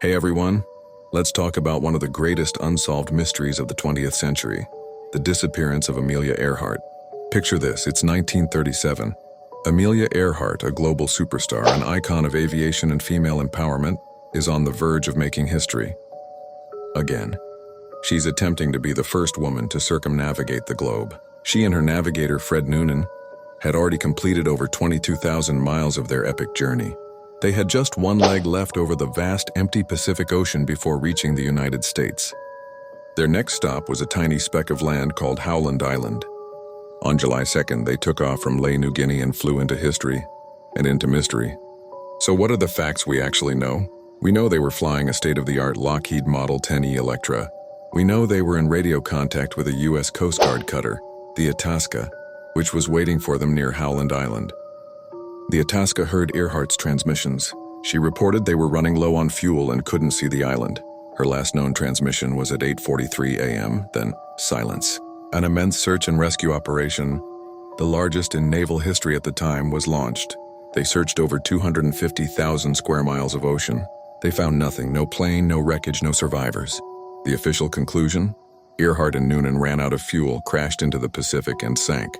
Hey everyone, let's talk about one of the greatest unsolved mysteries of the 20th century, the disappearance of Amelia Earhart. Picture this, it's 1937. Amelia Earhart, a global superstar, an icon of aviation and female empowerment, is on the verge of making history. Again. She's attempting to be the first woman to circumnavigate the globe. She and her navigator, Fred Noonan, had already completed over 22,000 miles of their epic journey. They had just one leg left over the vast, empty Pacific Ocean before reaching the United States. Their next stop was a tiny speck of land called Howland Island. On July 2nd, they took off from New Guinea and flew into history and into mystery. So what are the facts we actually know? We know they were flying a state-of-the-art Lockheed Model 10E Electra. We know they were in radio contact with a U.S. Coast Guard cutter, the Itasca, which was waiting for them near Howland Island. The Itasca heard Earhart's transmissions. She reported they were running low on fuel and couldn't see the island. Her last known transmission was at 8:43 a.m., then silence. An immense search and rescue operation, the largest in naval history at the time, was launched. They searched over 250,000 square miles of ocean. They found nothing, no plane, no wreckage, no survivors. The official conclusion? Earhart and Noonan ran out of fuel, crashed into the Pacific, and sank.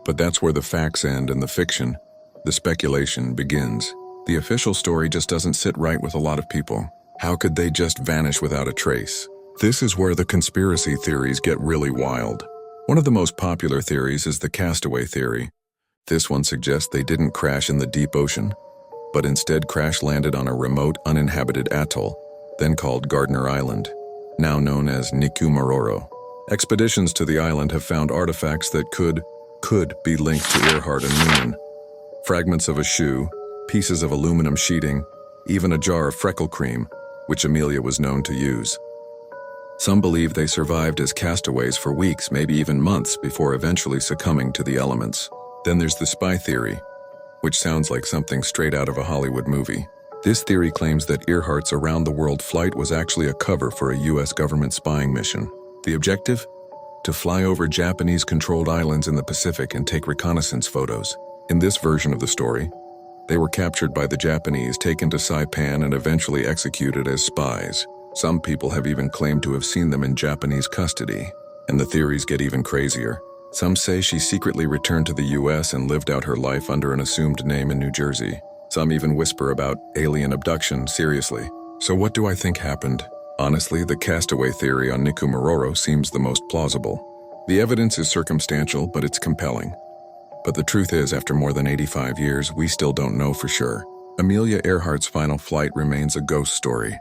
But that's where the facts end and the fiction, the speculation, begins. The official story just doesn't sit right with a lot of people. How could they just vanish without a trace? This is where the conspiracy theories get really wild. One of the most popular theories is the castaway theory. This one suggests they didn't crash in the deep ocean, but instead crash-landed on a remote, uninhabited atoll, then called Gardner Island, now known as Nikumaroro. Expeditions to the island have found artifacts that could be linked to Earhart and Noonan. Fragments of a shoe, pieces of aluminum sheeting, even a jar of freckle cream, which Amelia was known to use. Some believe they survived as castaways for weeks, maybe even months, before eventually succumbing to the elements. Then there's the spy theory, which sounds like something straight out of a Hollywood movie. This theory claims that Earhart's around-the-world flight was actually a cover for a U.S. government spying mission. The objective? To fly over Japanese-controlled islands in the Pacific and take reconnaissance photos. In this version of the story, they were captured by the Japanese, taken to Saipan, and eventually executed as spies. Some people have even claimed to have seen them in Japanese custody. And the theories get even crazier. Some say she secretly returned to the U.S. and lived out her life under an assumed name in New Jersey. Some even whisper about alien abduction, seriously. So what do I think happened? Honestly, the castaway theory on Nikumaroro seems the most plausible. The evidence is circumstantial, but it's compelling. But the truth is, after more than 85 years, we still don't know for sure. Amelia Earhart's final flight remains a ghost story.